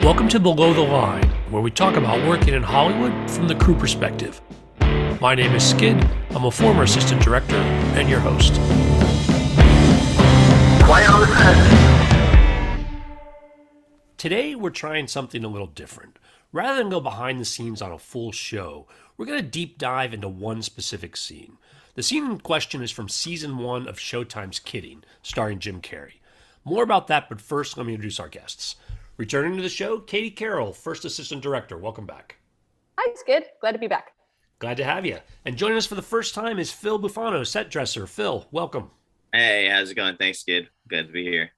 Welcome to Below the Line, where we talk about working in Hollywood from the crew perspective. My name is Skid. I'm a former assistant director and your host. Quiet on the set. Today, we're trying something a little different. Rather than go behind the scenes on a full show, we're going to deep dive into one specific scene. The scene in question is from season 1 of Showtime's Kidding, starring Jim Carrey. More about that, but first, let me introduce our guests. Returning to the show, Katie Carroll, first assistant director. Welcome back. Hi, Skid. Glad to be back. Glad to have you. And joining us for the first time is Phil Bufano, set dresser. Phil, welcome. Hey, how's it going? Thanks, Skid. Glad to be here.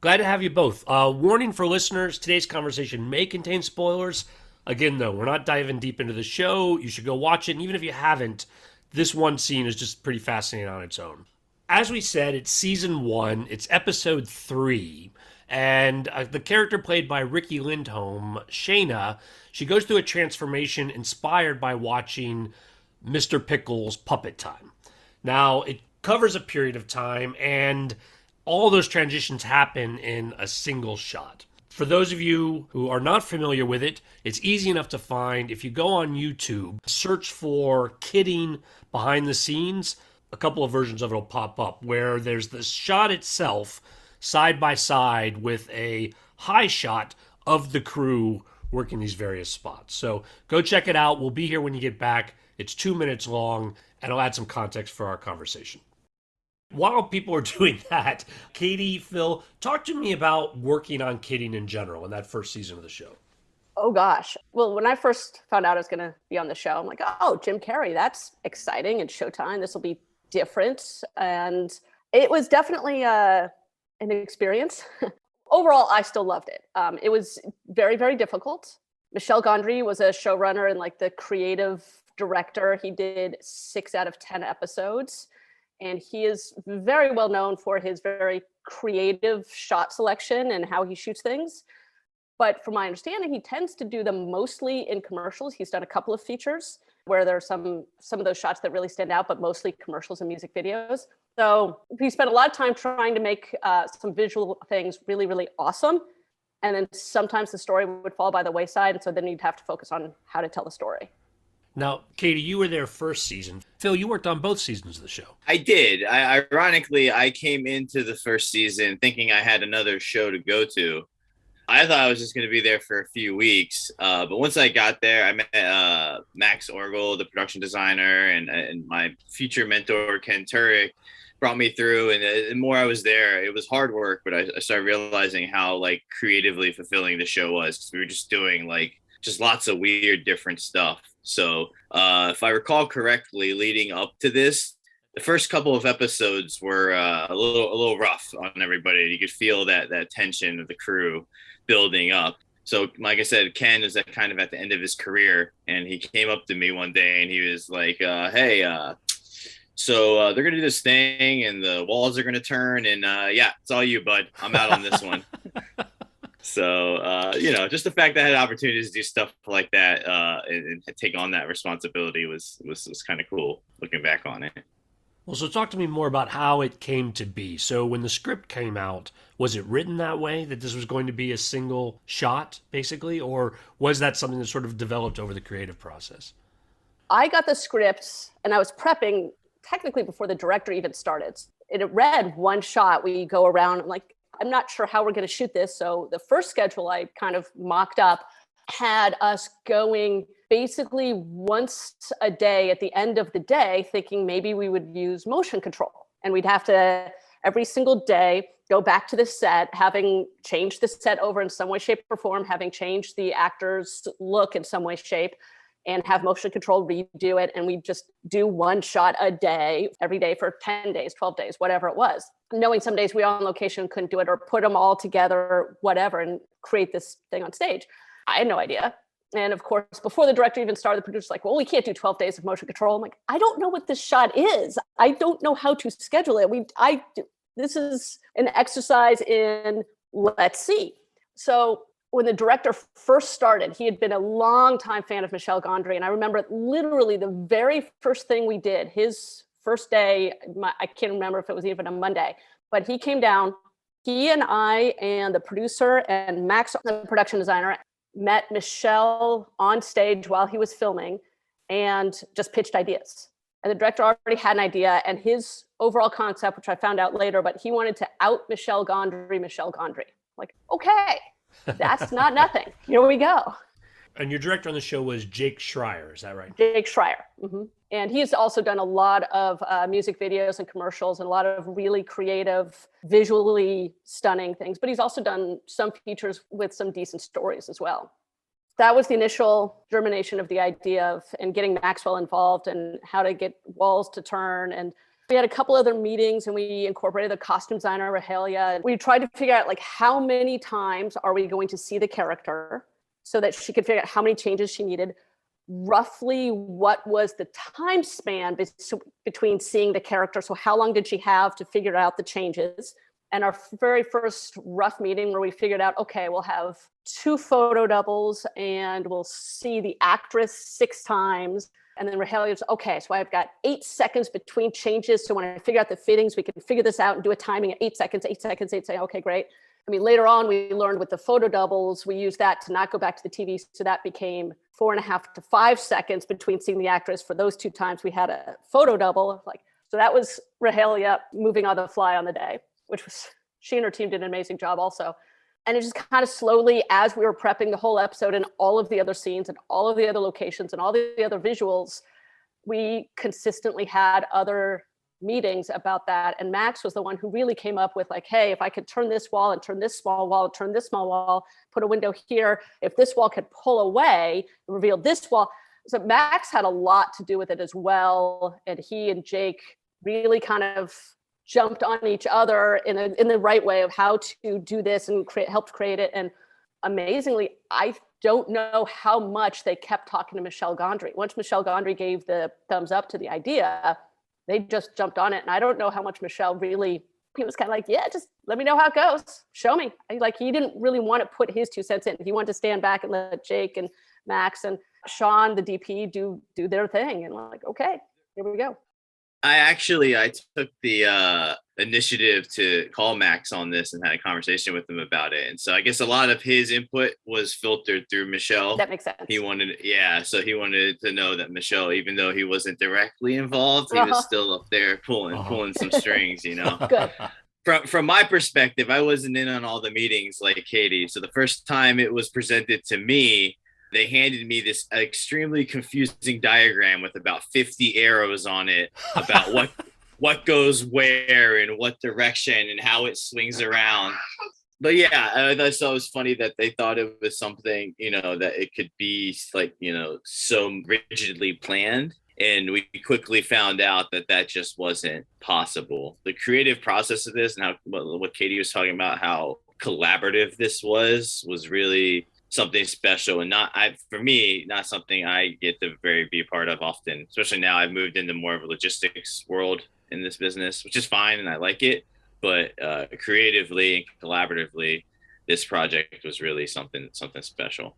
Glad to have you both. Warning for listeners, today's conversation may contain spoilers. Again, though, we're not diving deep into the show. You should go watch it. And even if you haven't, this one scene is just pretty fascinating on its own. As we said, it's season 1. It's episode 3. And the character played by Ricky Lindholm, Shayna, she goes through a transformation inspired by watching Mr. Pickle's Puppet Time. Now, it covers a period of time, and all those transitions happen in a single shot. For those of you who are not familiar with it, it's easy enough to find. If you go on YouTube, search for Kidding behind the scenes, a couple of versions of it will pop up where there's the shot itself side by side with a high shot of the crew working these various spots. So go check it out. We'll be here when you get back. It's 2 minutes long, and I'll add some context for our conversation. While people are doing that, Katie, Phil, talk to me about working on Kidding in general in that first season of the show. Oh, gosh. Well, when I first found out I was going to be on the show, I'm like, oh, Jim Carrey, that's exciting. It's Showtime. This will be different. And it was definitely an experience. Overall, I still loved it. It was very, very difficult. Michel Gondry was a showrunner and like the creative director. He did 6 out of 10 episodes. And he is very well known for his very creative shot selection and how he shoots things. But from my understanding, he tends to do them mostly in commercials. He's done a couple of features where there are some of those shots that really stand out, but mostly commercials and music videos. So he spent a lot of time trying to make some visual things really, really awesome. And then sometimes the story would fall by the wayside. And so then you'd have to focus on how to tell the story. Now, Katie, you were there first season. Phil, you worked on both seasons of the show. I did. Ironically, I came into the first season thinking I had another show to go to. I thought I was just going to be there for a few weeks. But once I got there, I met Max Orgel, the production designer, and my future mentor, Ken Turek, brought me through. And the more I was there, it was hard work, but I started realizing how like creatively fulfilling the show was. 'Cause we were just doing like just lots of weird, different stuff. So if I recall correctly, leading up to this, the first couple of episodes were a little rough on everybody. You could feel that tension of the crew building up. So like I said, Ken is at kind of at the end of his career, and he came up to me one day and he was like, hey, so they're going to do this thing and the walls are going to turn, and yeah, it's all you, bud. I'm out on this one. So, just the fact that I had opportunities to do stuff like that and take on that responsibility was kind of cool looking back on it. Well, so talk to me more about how it came to be. So when the script came out, was it written that way, that this was going to be a single shot, basically? Or was that something that sort of developed over the creative process? I got the script and I was prepping technically before the director even started. It read one shot. We go around, I'm like, I'm not sure how we're going to shoot this. So the first schedule I kind of mocked up had us going basically once a day at the end of the day, thinking maybe we would use motion control. And we'd have to every single day go back to the set, having changed the set over in some way, shape, or form, having changed the actor's look in some way, shape, and have motion control redo it. And we just do one shot a day, every day for 10 days, 12 days, whatever it was. Knowing some days we were on location, couldn't do it, or put them all together, whatever, and create this thing on stage. I had no idea. And of course, before the director even started, the producer's like, well, we can't do 12 days of motion control. I'm like, I don't know what this shot is. I don't know how to schedule it. This is an exercise in let's see. So when the director first started, he had been a long-time fan of Michel Gondry. And I remember literally the very first thing we did, his first day, I can't remember if it was even a Monday, but he came down, he and I and the producer and Max, the production designer, met Michelle on stage while he was filming and just pitched ideas. And the director already had an idea, and his overall concept, which I found out later, but he wanted to out Michelle Gondry. Like, okay, that's not nothing. Here we go. And your director on the show was Jake Schreier, is that right? Jake Schreier. Mm-hmm. And he's also done a lot of music videos and commercials and a lot of really creative, visually stunning things. But he's also done some features with some decent stories as well. That was the initial germination of the idea of and getting Maxwell involved and how to get walls to turn. And we had a couple other meetings and we incorporated the costume designer, Rahelia. We tried to figure out like how many times are we going to see the character so that she could figure out how many changes she needed. Roughly what was the time span between seeing the character? So how long did she have to figure out the changes? And our very first rough meeting where we figured out, okay, we'll have 2 photo doubles and we'll see the actress 6 times. And then Rahelia was, okay, so I've got 8 seconds between changes. So when I figure out the fittings, we can figure this out and do a timing at 8 seconds, 8 seconds, 8 seconds. Okay, great. I mean, later on, we learned with the photo doubles, we used that to not go back to the TV. So that became 4.5 to 5 seconds between seeing the actress. For those 2 times, we had a photo double. So that was Rahelia moving on the fly on the day, which was, she and her team did an amazing job also. And it just kind of slowly, as we were prepping the whole episode and all of the other scenes and all of the other locations and all the other visuals, we consistently had other meetings about that. And Max was the one who really came up with like, hey, if I could turn this wall and turn this small wall, turn this small wall, put a window here, if this wall could pull away and reveal this wall. So Max had a lot to do with it as well. And he and Jake really kind of jumped on each other in the right way of how to do this and helped create it. And amazingly, I don't know how much they kept talking to Michelle Gondry. Once Michelle Gondry gave the thumbs up to the idea, they just jumped on it. And I don't know how much Michelle really, he was kind of like, yeah, just let me know how it goes. Show me. Like, he didn't really want to put his 2 cents in. He wanted to stand back and let Jake and Max and Sean, the DP, do their thing. And like, okay, here we go. I took the initiative to call Max on this and had a conversation with him about it. And so I guess a lot of his input was filtered through Michelle. That makes sense. So he wanted to know that Michelle, even though he wasn't directly involved, he was still up there pulling some strings, you know. Good. From my perspective, I wasn't in on all the meetings like Katie. So the first time it was presented to me, they handed me this extremely confusing diagram with about 50 arrows on it about what goes where and what direction and how it swings around. But yeah, I thought it was funny that they thought it was something, you know, that it could be like, you know, so rigidly planned. And we quickly found out that just wasn't possible. The creative process of this and how what Katie was talking about, how collaborative this was really something special, and for me, not something I get to be a part of often, especially now I've moved into more of a logistics world in this business, which is fine. And I like it, but creatively and collaboratively, this project was really something special.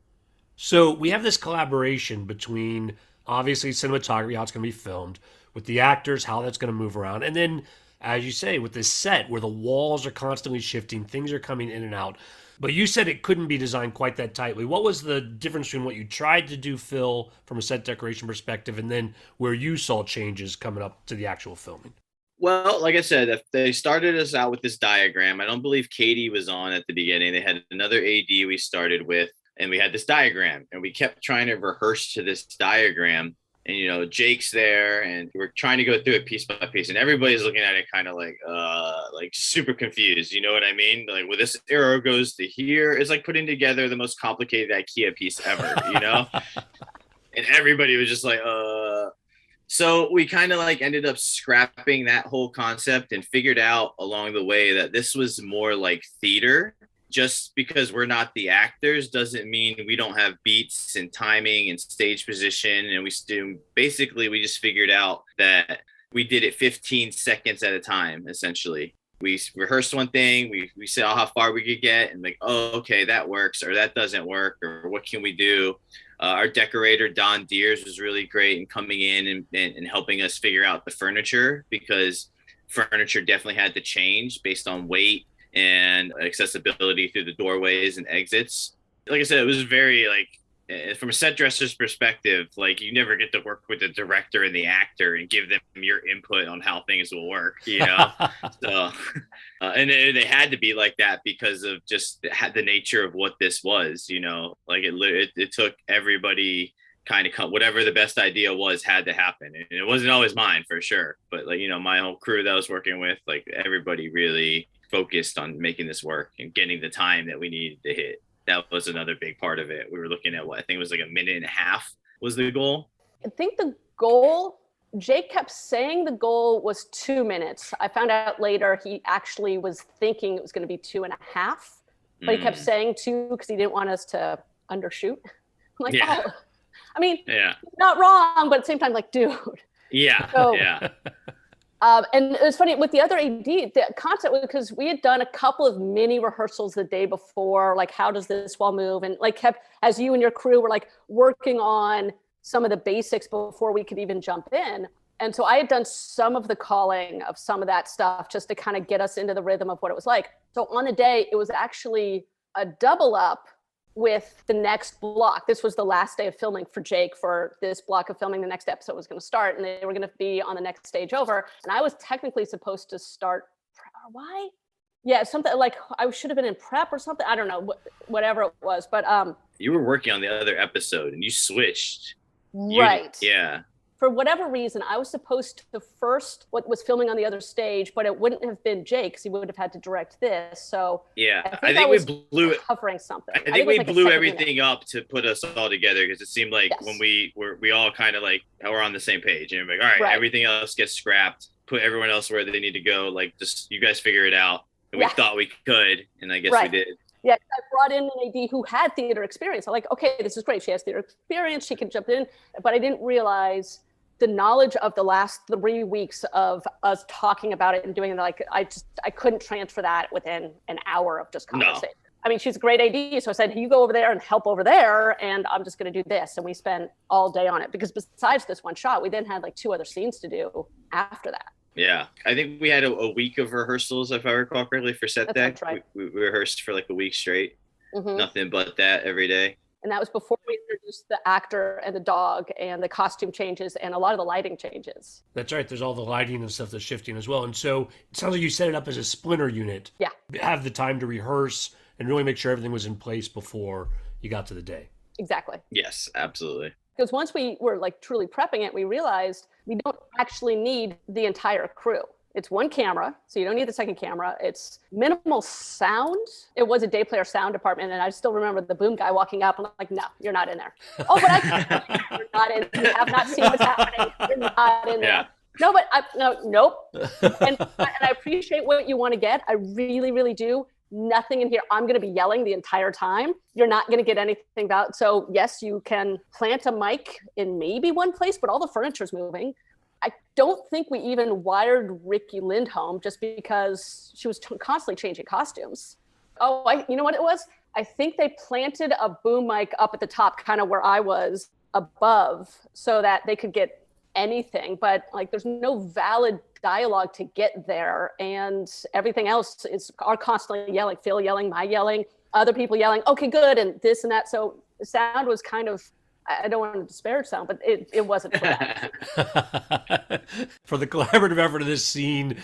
So we have this collaboration between obviously cinematography, how it's going to be filmed, with the actors, how that's going to move around. And then, as you say, with this set where the walls are constantly shifting, things are coming in and out. But you said it couldn't be designed quite that tightly. What was the difference between what you tried to do, Phil, from a set decoration perspective, and then where you saw changes coming up to the actual filming? Well, like I said, if they started us out with this diagram. I don't believe Katie was on at the beginning. They had another AD we started with, and we had this diagram, and we kept trying to rehearse to this diagram. And, you know, Jake's there, and we're trying to go through it piece by piece, and everybody's looking at it kind of like super confused. You know what I mean? Like, well, this arrow goes to here. It's like putting together the most complicated IKEA piece ever, you know? And everybody was just like, So we kind of like ended up scrapping that whole concept and figured out along the way that this was more like theater. Just because we're not the actors doesn't mean we don't have beats and timing and stage position. And we just figured out that we did it 15 seconds at a time, essentially. We rehearsed one thing, we saw how far we could get, and like, oh, okay, that works, or that doesn't work, or what can we do? Our decorator, Don Deers, was really great in coming in and helping us figure out the furniture, because furniture definitely had to change based on weight and accessibility through the doorways and exits. like I said, it was very like from a set dresser's perspective, like you never get to work with the director and the actor and give them your input on how things will work, you know. So, and they had to be like that because of just the nature of what this was, you know. Like it took everybody kind of whatever the best idea was had to happen, and it wasn't always mine for sure. But like my whole crew that I was working with, like everybody really focused on making this work and getting the time that we needed to hit. That was another big part of it. We were looking at what I think it was like a minute and a half was the goal. I think the goal, Jake kept saying the goal was 2 minutes. I found out later he actually was thinking it was going to be 2.5, but he kept saying 2 because he didn't want us to undershoot. I'm like, oh, I mean, not wrong, but at the same time, like, dude. Yeah, so, yeah. And it was funny with the other AD, the concept was because we had done a couple of mini rehearsals the day before, like how does this wall move? And like kept, as you and your crew were like working on some of the basics before we could even jump in. And so I had done some of the calling of some of that stuff just to kind of get us into the rhythm of what it was like. So on the day, it was actually a double up with the next block. This was the last day of filming for Jake for this block of filming. The next episode was going to start and they were going to be on the next stage over. And I was technically supposed to start, why? Yeah, something like I should have been in prep or something. I don't know, whatever it was. But you were working on the other episode and you switched. Right. Yeah. For whatever reason, I was supposed to first what was filming on the other stage, but it wouldn't have bbeen Jake because he would have had to direct this. So yeah, I think we blew it. Covering something. I think we blew everything up to put us all together because it seemed like when we all kind of like we're on the same page and we're like, all right, everything else gets scrapped. Put everyone else where they need to go. Like just you guys figure it out. And we thought we could, and I guess we did. Yeah, I brought in an AD who had theater experience. I'm like, okay, this is great. She has theater experience. She can jump in. But I didn't realize the knowledge of the last 3 weeks of us talking about it and doing it. Like, I couldn't transfer that within an hour of just conversation. No. I mean, she's a great AD. So I said, you go over there and help over there. And I'm just going to do this. And we spent all day on it because besides this one shot, we then had like 2 other scenes to do after that. Yeah, I think we had a week of rehearsals, if I recall correctly, for set deck. Right. We rehearsed for like a week straight. Mm-hmm. Nothing but that every day. And that was before we introduced the actor and the dog and the costume changes and a lot of the lighting changes. That's right. There's all the lighting and stuff that's shifting as well. And so it sounds like you set it up as a splinter unit. Yeah. Have the time to rehearse and really make sure everything was in place before you got to the day. Exactly. Yes, absolutely. Because once we were like truly prepping it, we realized we don't actually need the entire crew. It's one camera, so you don't need the second camera. It's minimal sound. It was a day player sound department, and I still remember the boom guy walking up and I'm like, no, you're not in there. Oh, but you're not in. You have not seen what's happening. You're not in there. No, but nope. And I appreciate what you want to get. I really, really do. Nothing in here. I'm going to be yelling the entire time. You're not going to get anything about. So yes, you can plant a mic in maybe one place, but all the furniture's moving. I don't think we even wired Ricky Lindholm just because she was constantly changing costumes. Oh, you know what it was? I think they planted a boom mic up at the top, kind of where I was above, so that they could get anything. But like, there's no valid dialogue to get there, and everything else are constantly yelling. Phil yelling, my yelling, other people yelling. Okay, good, and this and that. So the sound was kind of. I don't want to disparage sound, but it wasn't for that. For the collaborative effort of this scene,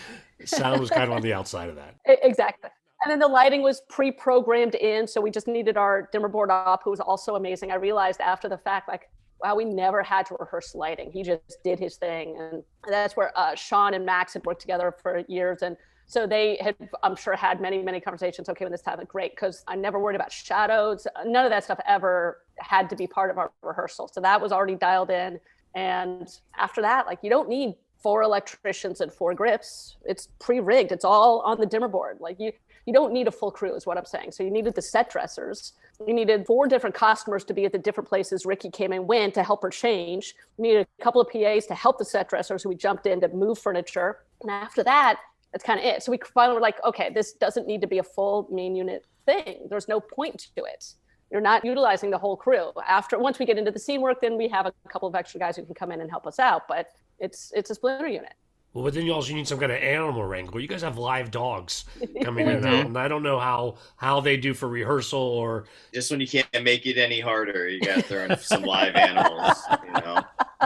sound was kind of on the outside of that. Exactly. And then the lighting was pre-programmed in, so we just needed our dimmer board op, who was also amazing. I realized after the fact, like, wow, we never had to rehearse lighting. He just did his thing. And that's where Sean and Max had worked together for years. And so they had, I'm sure, had many, many conversations. Okay, when this happened, great, because I never worried about shadows. None of that stuff ever had to be part of our rehearsal. So that was already dialed in. And after that, like, you don't need 4 electricians and 4 grips. It's pre-rigged. It's all on the dimmer board. Like, you don't need a full crew is what I'm saying. So you needed the set dressers. You needed 4 different costumers to be at the different places Ricky came and went to help her change. You needed a couple of PAs to help the set dressers, who we jumped in to move furniture. And after that, that's kind of it. So we finally were like, okay, this doesn't need to be a full main unit thing. There's no point to it. You're not utilizing the whole crew. Once we get into the scene work, then we have a couple of extra guys who can come in and help us out. But it's a splinter unit. Well, but then you also need some kind of animal wrangler. You guys have live dogs coming in We and do. out, and I don't know how they do for rehearsal or Just when you can't make it any harder, you got to throw in some live animals.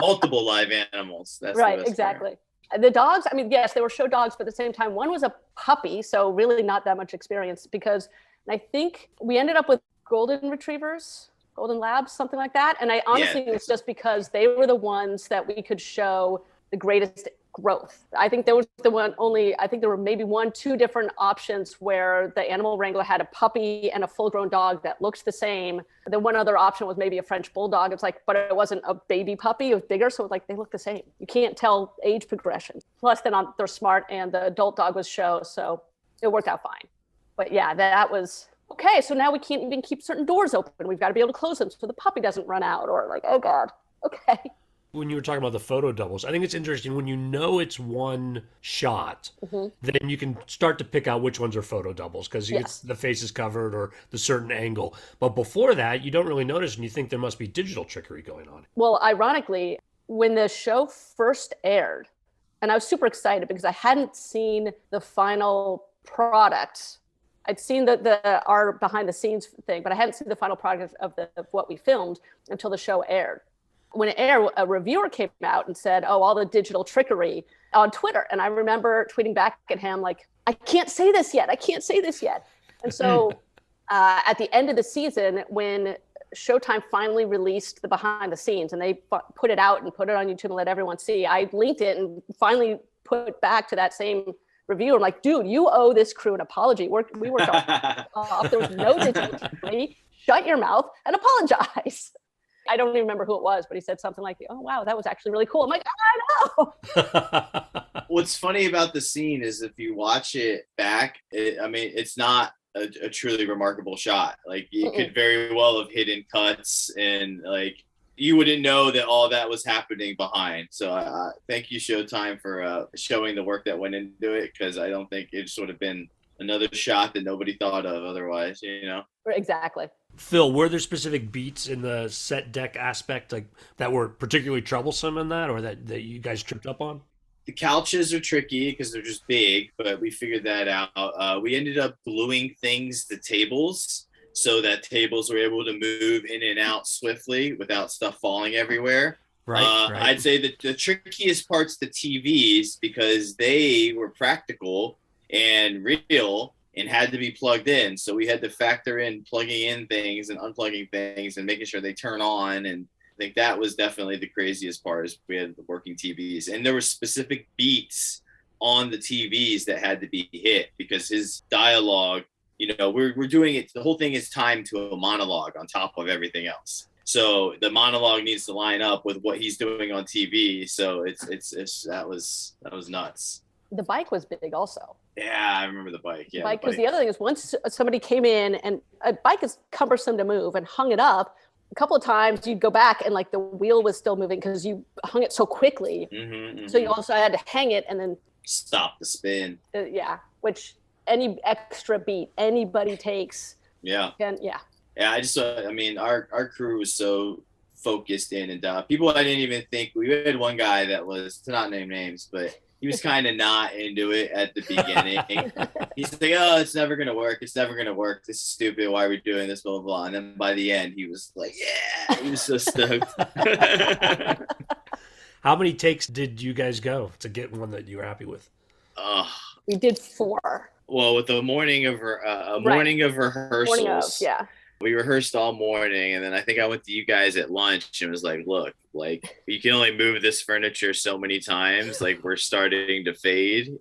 Multiple live animals. That's Right, the best part. exactly. The dogs, I mean, yes, they were show dogs, but at the same time, one was a puppy, so really not that much experience because I think we ended up with golden retrievers, golden labs, something like that. And I honestly, it was just because they were the ones that we could show the greatest growth. I think there was I think there were maybe 2 different options where the animal wrangler had a puppy and a full grown dog that looked the same. Then one other option was maybe a French bulldog. It's like, but it wasn't a baby puppy, it was bigger. So like they look the same. You can't tell age progression. Plus they're smart and the adult dog was show. So it worked out fine. But yeah, that was okay. So now we can't even keep certain doors open. We've got to be able to close them so the puppy doesn't run out or like, oh God, okay. when you were talking about the photo doubles, I think it's interesting when you know it's one shot, then you can start to pick out which ones are photo doubles because Yes. the face is covered or the certain angle. But before that, you don't really notice and you think there must be digital trickery going on. Well, ironically, when the show first aired, and I was super excited because I hadn't seen the final product. I'd seen our behind the scenes thing, but I hadn't seen the final product of what we filmed until the show aired. When it aired, a reviewer came out and said, "Oh, all the digital trickery" on Twitter. And I remember tweeting back at him like, "I can't say this yet. I can't say this yet." And so at the end of the season, when Showtime finally released the behind the scenes and they put it out and put it on YouTube and let everyone see, I linked it and finally put back to that same reviewer. I'm like, dude, you owe this crew an apology. We worked off. There was no digital trickery. Shut your mouth and apologize. I don't even remember who it was, but he said something like, "Oh, wow, that was actually really cool." I'm like, I know. What's funny about the scene is if you watch it back, it's not a truly remarkable shot. Like you could very well have hidden cuts and like you wouldn't know that all that was happening behind. So thank you, Showtime, for showing the work that went into it because I don't think it just would have been another shot that nobody thought of otherwise, Exactly. Phil, were there specific beats in the set deck aspect like that were particularly troublesome in that or that you guys tripped up on? The couches are tricky because they're just big, but we figured that out. We ended up gluing things to tables so that tables were able to move in and out swiftly without stuff falling everywhere. Right. I'd say that the trickiest part's the TVs because they were practical and real and had to be plugged in. So we had to factor in plugging in things and unplugging things and making sure they turn on. And I think that was definitely the craziest part is we had the working TVs. And there were specific beats on the TVs that had to be hit because his dialogue, we're doing it. The whole thing is timed to a monologue on top of everything else. So the monologue needs to line up with what he's doing on TV. So that was nuts. The bike was big also. Yeah, I remember the bike. Yeah, Because the other thing is once somebody came in and a bike is cumbersome to move and hung it up, a couple of times you'd go back and like the wheel was still moving because you hung it so quickly. So you also had to hang it and then stop the spin. Which any extra beat anybody takes. Yeah. Yeah. Our crew was so focused in and people I didn't even think. We had one guy that was, to not name names, but he was kind of not into it at the beginning. He's like, "Oh, it's never going to work. It's never going to work. This is stupid. Why are we doing this? Blah, blah, blah." And then by the end, he was like, yeah, he was so stoked. How many takes did you guys go to get one that you were happy with? We did 4. Well, with the morning of rehearsals. Yeah. We rehearsed all morning, and then I think I went to you guys at lunch and was like, "Look, like you can only move this furniture so many times. Like we're starting to fade,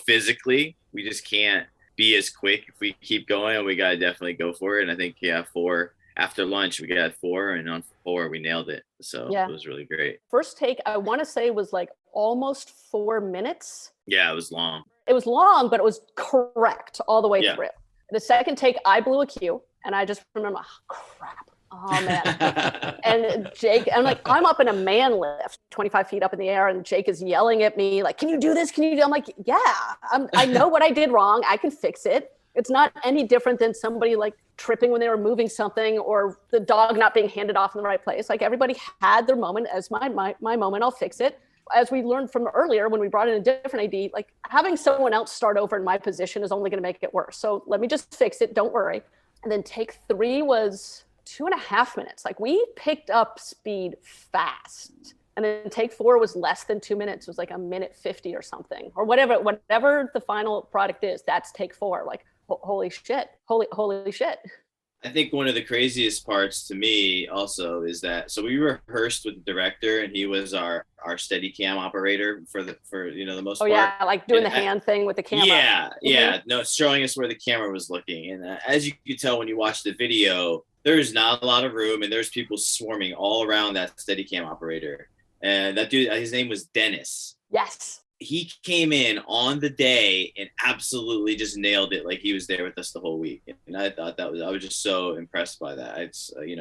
physically. We just can't be as quick if we keep going, and we got to definitely go for it." And I think, 4 after lunch, we got 4, and on 4, we nailed it. So It was really great. First take, I want to say was like almost 4 minutes. Yeah, it was long. It was long, but it was correct all the way through. The second take, I blew a cue. And I just remember, crap. Oh, man. And Jake, I'm up in a man lift, 25 feet up in the air. And Jake is yelling at me like, "Can you do this? Can you do?" I'm like, "Yeah, I know what I did wrong. I can fix it." It's not any different than somebody like tripping when they were moving something or the dog not being handed off in the right place. Like everybody had their moment as my moment. I'll fix it. as we learned from earlier when we brought in a different AD, like having someone else start over in my position is only going to make it worse. So let me just fix it. Don't worry. And then take 3 was 2.5 minutes. Like we picked up speed fast. And then take 4 was less than 2 minutes. It was like 1:50 or something, or whatever the final product is. That's take 4. Like, holy shit, holy shit. I think one of the craziest parts to me also is that, so we rehearsed with the director, and he was our steady cam operator for the most part. Oh yeah, like doing the hand thing with the camera. Yeah. No, showing us where the camera was looking. And as you could tell when you watch the video, there's not a lot of room, and there's people swarming all around that steady cam operator. And that dude, his name was Dennis. Yes. He came in on the day and absolutely just nailed it. Like he was there with us the whole week. And I thought I was just so impressed by that. It's, it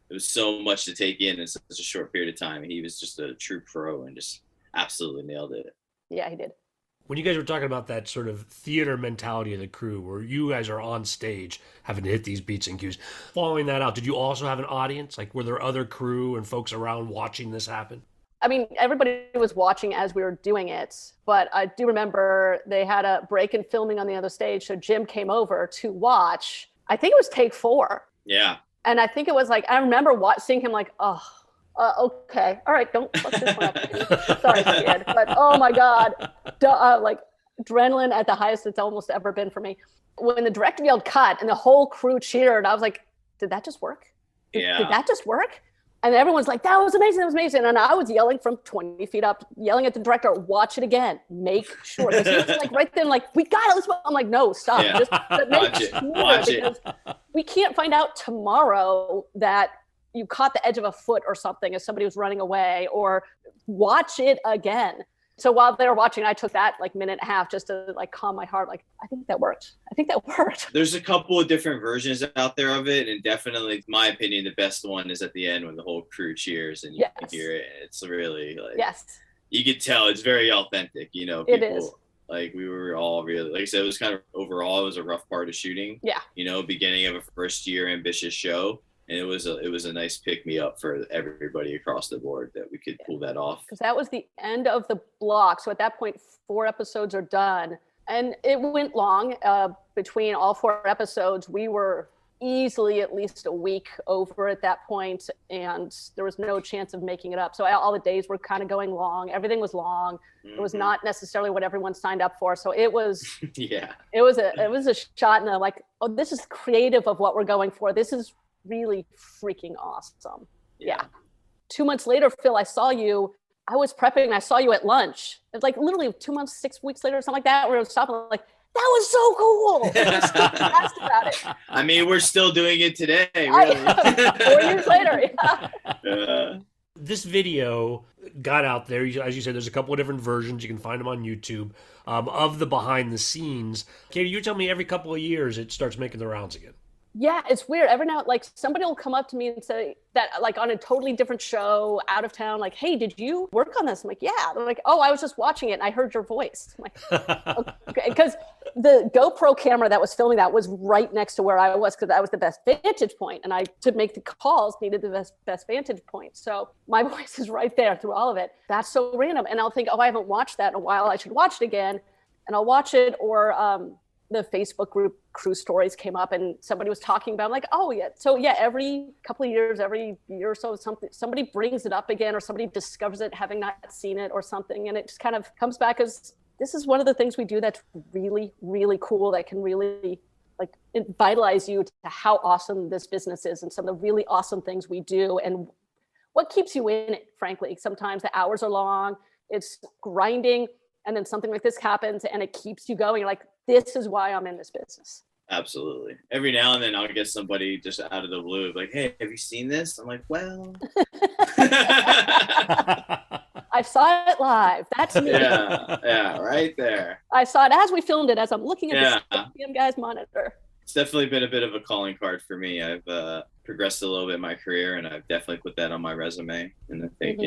was so much to take in such a short period of time. He was just a true pro and just absolutely nailed it. Yeah, he did. When you guys were talking about that sort of theater mentality of the crew, where you guys are on stage having to hit these beats and cues, following that out, did you also have an audience? Like, were there other crew and folks around watching this happen? I mean, everybody was watching as we were doing it, but I do remember they had a break in filming on the other stage. So Jim came over to watch. I think it was take 4. Yeah. And I think it was like, I remember seeing him like, okay, all right, don't fuck this one up. Sorry, kid, but oh my God, like adrenaline at the highest it's almost ever been for me. When the director yelled cut and the whole crew cheered, I was like, did that just work? Did that just work? And everyone's like, that was amazing, that was amazing. And I was yelling from 20 feet up, yelling at the director, watch it again, make sure. He was like right then, like, we got it, let's go. I'm like, no, stop. Yeah. Just watch it. We can't find out tomorrow that you caught the edge of a foot or something as somebody was running away, or watch it again. So while they were watching, I took that like minute and a half just to like calm my heart. Like, I think that worked. There's a couple of different versions out there of it. And definitely, in my opinion, the best one is at the end when the whole crew cheers and you can hear it. It's really like, you could tell it's very authentic, people, it is. Like we were all really, like I said, it was kind of overall, it was a rough part of shooting. Yeah. Beginning of a first year ambitious show. And it was a nice pick me up for everybody across the board that we could pull that off. Because that was the end of the block. So at that point, 4 episodes are done. And it went long. Between all 4 episodes, we were easily at least a week over at that point, and there was no chance of making it up. So all the days were kind of going long. Everything was long. Mm-hmm. It was not necessarily what everyone signed up for. So it was, it was a shot in the like, oh, this is creative of what we're going for. This is really freaking awesome. Yeah. 2 months later, Phil, I saw you. I was prepping and I saw you at lunch. It was like literally 2 months, 6 weeks later or something like that, where I was stopping like, that was so cool. I was still asked about it. I mean, we're still doing it today. Really. 4 years later. Yeah. This video got out there. As you said, there's a couple of different versions. You can find them on YouTube of the behind the scenes. Katie, you tell me every couple of years it starts making the rounds again. Yeah, it's weird. Every now, like somebody will come up to me and say that, like on a totally different show out of town, like, hey, did you work on this? I'm like, yeah. They're like, oh, I was just watching it and I heard your voice. I'm like, okay. Because the GoPro camera that was filming that was right next to where I was, because that was the best vantage point. And I, to make the calls, needed the best vantage point. So my voice is right there through all of it. That's so random. And I'll think, oh, I haven't watched that in a while. I should watch it again. And I'll watch it, or the Facebook group Crew Stories came up and somebody was talking about, I'm like, oh yeah. So yeah, every couple of years, every year or so, somebody brings it up again, or somebody discovers it having not seen it or something. And it just kind of comes back as, this is one of the things we do that's really, really cool, that can really like vitalize you to how awesome this business is and some of the really awesome things we do and what keeps you in it, frankly. Sometimes the hours are long, it's grinding, and then something like this happens and it keeps you going. You're like, this is why I'm in this business. Absolutely. Every now and then I'll get somebody just out of the blue like, hey, have you seen this? I'm like, well. I saw it live. That's me. Yeah, right there. I saw it as we filmed it, as I'm looking at the damn guy's monitor. It's definitely been a bit of a calling card for me. I've progressed a little bit in my career, and I've definitely put that on my resume. And I think,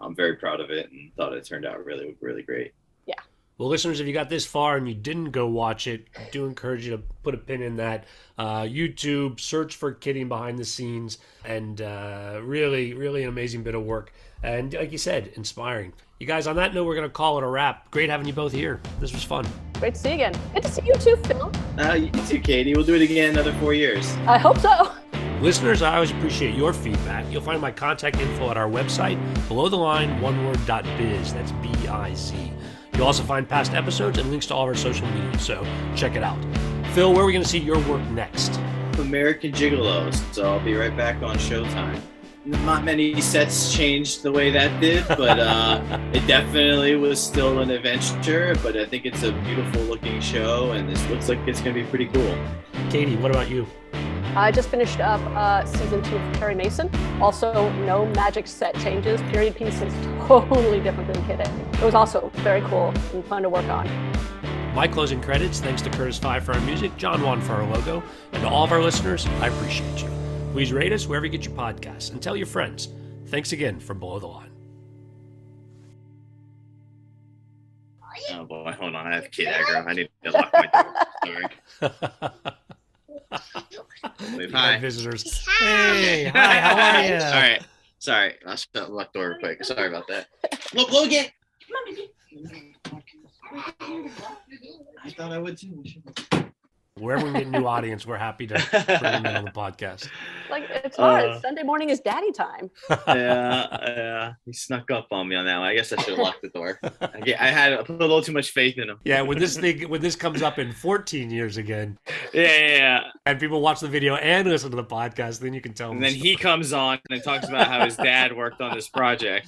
I'm very proud of it and thought it turned out really, really great. Yeah. Well, listeners, if you got this far and you didn't go watch it, I do encourage you to put a pin in that. YouTube, search for Kidding Behind the Scenes, and really, really an amazing bit of work And like you said, inspiring. You guys, on that note, we're going to call it a wrap. Great having you both here. This was fun. Great to see you again. Good to see you too, Phil. You too, Katie. We'll do it again another 4 years. I hope so. Listeners, I always appreciate your feedback. You'll find my contact info at our website, belowtheline.biz. That's B-I-Z. You'll also find past episodes and links to all of our social media, so check it out. Phil, where are we going to see your work next? American Gigolos, so I'll be right back on Showtime. Not many sets changed the way that did, but it definitely was still an adventure, but I think it's a beautiful looking show, and this looks like it's going to be pretty cool. Katie, what about you? I just finished up season 2 of Perry Mason. Also, no magic set changes. Period piece is totally different than Kid A. It was also very cool and fun to work on. My closing credits, thanks to Curtis Five for our music, John Juan for our logo, and to all of our listeners, I appreciate you. Please rate us wherever you get your podcasts and tell your friends. Thanks again from Below the Line. Oh boy, hold on. I have kid aggro. I need to lock my door. Sorry. Hi. Visitors. Hey, hi, how are you? All right. Sorry. I'll shut the lock door real quick. Sorry about that. Look, Logan. I thought I would too. Wherever we get a new audience, we're happy to bring them in on the podcast. Like, it's hard. Sunday morning is daddy time. Yeah. He snuck up on me on that one. I guess I should have locked the door. I put a little too much faith in him. Yeah, when this comes up in 14 years again. Yeah. And people watch the video and listen to the podcast, then you can tell them. And then he comes on and talks about how his dad worked on this project.